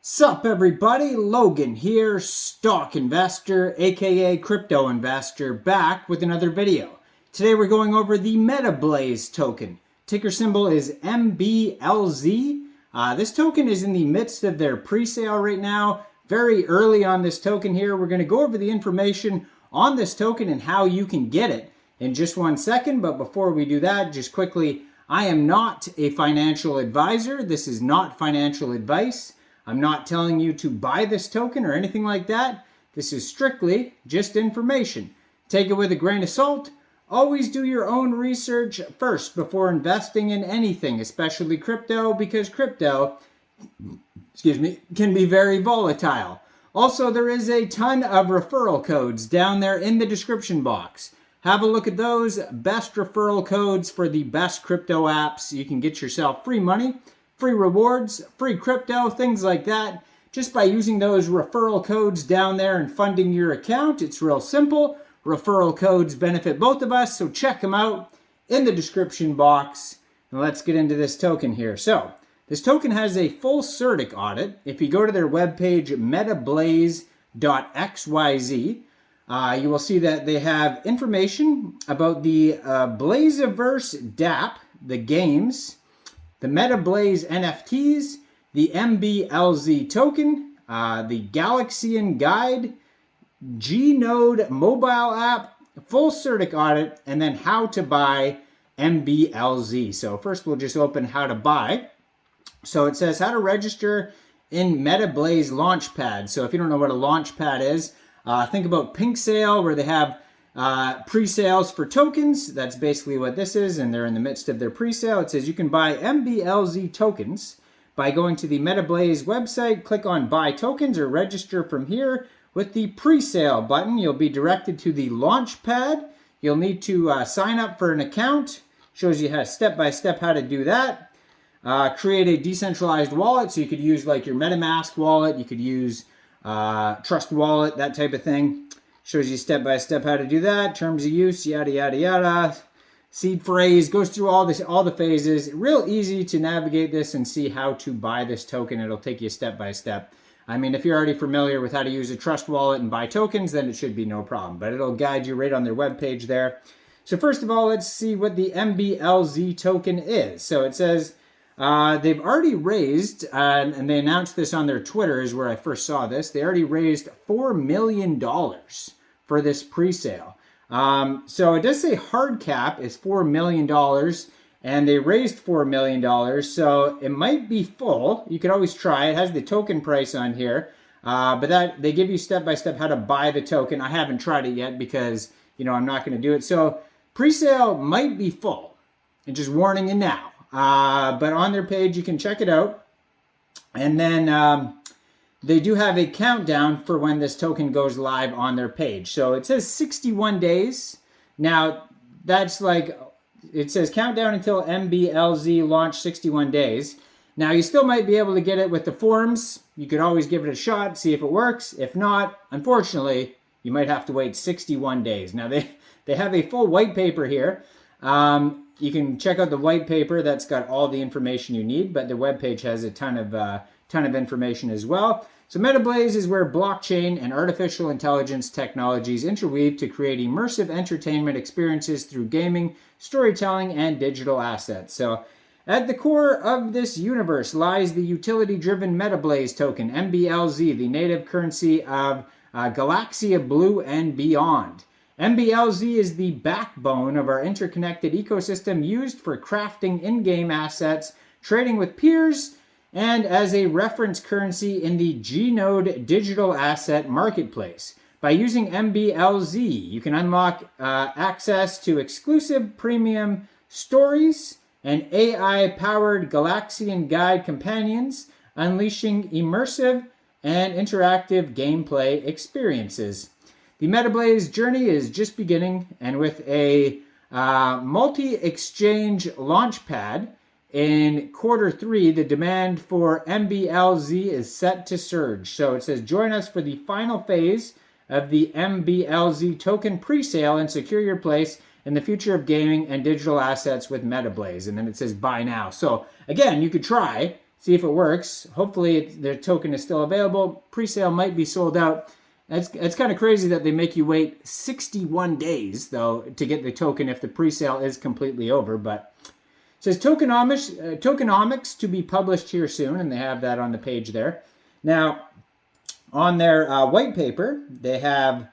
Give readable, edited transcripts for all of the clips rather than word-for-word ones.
Sup everybody, Logan here, stock investor, aka crypto investor, back with another video. Today we're going over the MetaBlaze token. Ticker symbol is MBLZ. This token is in the midst of their pre-sale right now. Very early on this token here. We're going to go over the information on this token and how you can get it in just 1 second. But before we do that, just quickly, I am not a financial advisor. This is not financial advice. I'm not telling you to buy this token or anything like that. This is strictly just information. Take it with a grain of salt. Always do your own research first before investing in anything, especially crypto, because crypto, can be very volatile. Also, there is a ton of referral codes down there in the description box. Have a look at those. Best referral codes for the best crypto apps. You can get yourself free money, free rewards, free crypto, things like that. Just by using those referral codes down there and funding your account. It's real simple. Referral codes benefit both of us, so check them out in the description box. And let's get into this token here. So, this token has a full CertiK audit. If you go to their webpage, metablaze.xyz, you will see that they have information about the Blazeverse dApp, the games, the MetaBlaze NFTs, the MBLZ token, the Galaxian Guide, G-Node mobile app, full CertiK audit, and then how to buy MBLZ. So first we'll just open how to buy. So it says how to register in MetaBlaze Launchpad. So if you don't know what a Launchpad is, think about PinkSale where they have pre-sales for tokens. That's basically what this is, and they're in the midst of their pre-sale. It says you can buy MBLZ tokens by going to the MetaBlaze website, click on buy tokens or register from here with the pre-sale button. You'll be directed to the Launchpad. You'll need to sign up for an account. Shows you how step-by-step how to do that. Create a decentralized wallet, so you could use like your MetaMask wallet, you could use Trust Wallet, that type of thing. Shows you step-by-step how to do that, terms of use, yada, yada, yada. Seed phrase, goes through all the phases. Real easy to navigate this and see how to buy this token. It'll take you step-by-step. I mean, if you're already familiar with how to use a Trust Wallet and buy tokens, then it should be no problem. But it'll guide you right on their webpage there. So first of all, let's see what the MBLZ token is. So it says they've already raised, and they announced this on their Twitter is where I first saw this. They already raised $4 million for this pre-sale. So it does say hard cap is $4 million, and they raised $4 million, so it might be full. You could always try. It has the token price on here, but that they give you step-by-step how to buy the token. I haven't tried it yet because, I'm not going to do it. So pre-sale might be full, and just warning you now. But on their page, you can check it out. And then they do have a countdown for when this token goes live on their page. So it says 61 days. Now, that's like, it says countdown until MBLZ launch 61 days. Now, you still might be able to get it with the forums. You could always give it a shot, see if it works. If not, unfortunately, you might have to wait 61 days. Now, they have a full white paper here. You can check out the white paper. That's got all the information you need, but the webpage has a ton of information as well. So MetaBlaze is where blockchain and artificial intelligence technologies interweave to create immersive entertainment experiences through gaming, storytelling, and digital assets. So at the core of this universe lies the utility-driven MetaBlaze token, MBLZ, the native currency of Galaxia Blue and beyond. MBLZ is the backbone of our interconnected ecosystem used for crafting in-game assets, trading with peers, and as a reference currency in the G-Node digital asset marketplace. By using MBLZ, you can unlock access to exclusive premium stories and AI-powered Galaxian Guide companions, unleashing immersive and interactive gameplay experiences. The MetaBlaze journey is just beginning, and with a multi-exchange launchpad in Q3, the demand for MBLZ is set to surge. So it says, join us for the final phase of the MBLZ token pre-sale and secure your place in the future of gaming and digital assets with MetaBlaze. And then it says, buy now. So again, you could try, see if it works. Hopefully their token is still available. Pre-sale might be sold out. It's kind of crazy that they make you wait 61 days, though, to get the token if the pre-sale is completely over. But it says tokenomics to be published here soon, and they have that on the page there. Now, on their white paper, they have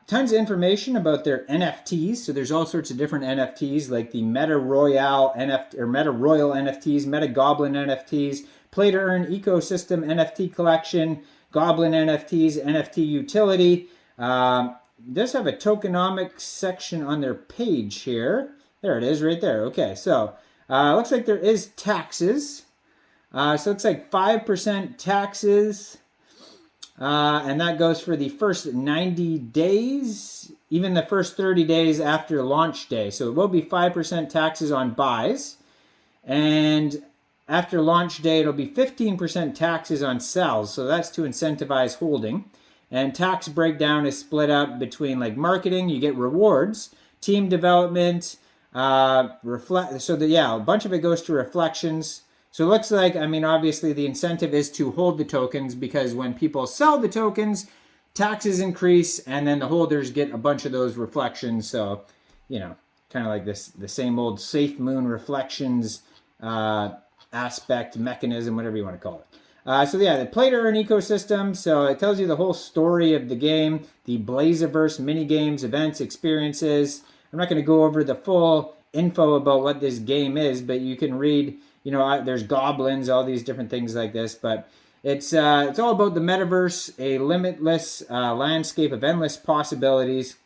tons of information about their NFTs. So there's all sorts of different NFTs, like the Meta Royale NFT or Meta Royal NFTs, Meta Goblin NFTs, Play to Earn Ecosystem NFT Collection, Goblin NFTs, NFT Utility. Does have a tokenomics section on their page here. There it is, right there. Okay, so looks like there is taxes. So it looks like 5% taxes. And that goes for the first 90 days, even the first 30 days after launch day. So it will be 5% taxes on buys. And after launch day, it'll be 15% taxes on sells. So that's to incentivize holding. And tax breakdown is split up between like marketing, you get rewards, team development, a bunch of it goes to reflections. So it looks like, I mean, obviously the incentive is to hold the tokens because when people sell the tokens, taxes increase and then the holders get a bunch of those reflections. So, you know, kind of like the same old Safe Moon reflections aspect, mechanism, whatever you want to call it. So yeah, the Play to Earn ecosystem. So it tells you the whole story of the game, the Blaziverse mini games, events, experiences. I'm not going to go over the full info about what this game is, but you can read. You know, there's goblins, all these different things like this, but it's all about the metaverse, a limitless landscape of endless possibilities.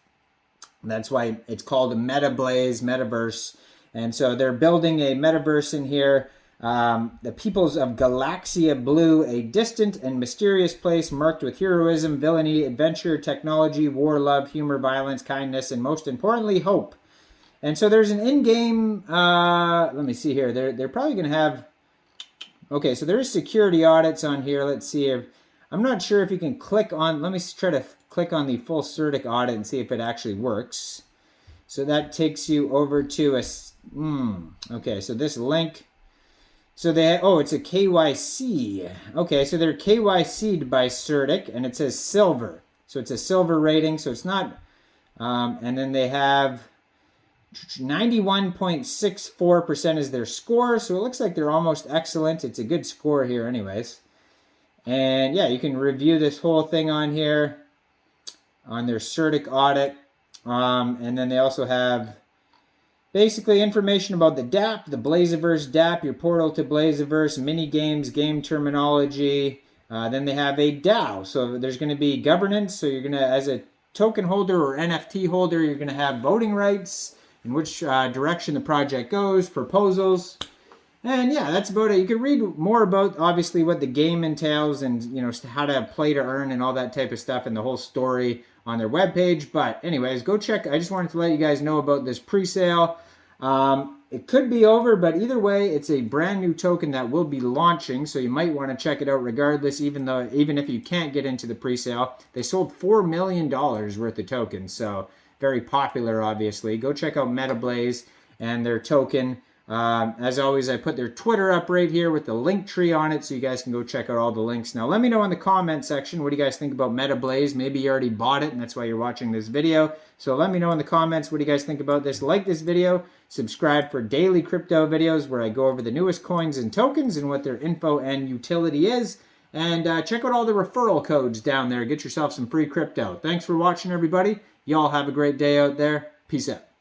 That's why it's called a MetaBlaze metaverse. And so they're building a metaverse in here. The peoples of Galaxia Blue, a distant and mysterious place marked with heroism, villainy, adventure, technology, war, love, humor, violence, kindness, and most importantly, hope. And so there's an in-game, let me see here. They're probably going to have, okay, so there's security audits on here. Let's see if, I'm not sure if you can click on, let me try to click on the full CertiK audit and see if it actually works. So that takes you over to okay, so this link, so they, it's a KYC. Okay, so they're KYC'd by CertiK and it says silver. So it's a silver rating, so it's not, and then they have, 91.64% is their score, so it looks like they're almost excellent. It's a good score here anyways. And yeah, you can review this whole thing on here, on their CertiK audit. And then they also have basically information about the DApp, the Blaziverse DApp, your portal to Blaziverse, mini games, game terminology. Then they have a DAO, so there's going to be governance. So you're going to, as a token holder or NFT holder, you're going to have voting rights, in which direction the project goes, proposals, and yeah, that's about it. You can read more about, obviously, what the game entails and, you know, how to play to earn and all that type of stuff and the whole story on their webpage. But anyways, go check. I just wanted to let you guys know about this pre-sale. It could be over, but either way, it's a brand new token that will be launching, so you might want to check it out regardless, even if you can't get into the pre-sale. They sold $4 million worth of tokens, so very popular, obviously. Go check out MetaBlaze and their token. As always, I put their Twitter up right here with the link tree on it, so you guys can go check out all the links. Now, let me know in the comment section, what do you guys think about MetaBlaze? Maybe you already bought it, and that's why you're watching this video. So let me know in the comments, what do you guys think about this? Like this video, subscribe for daily crypto videos where I go over the newest coins and tokens and what their info and utility is. And check out all the referral codes down there. Get yourself some free crypto. Thanks for watching, everybody. Y'all have a great day out there. Peace out.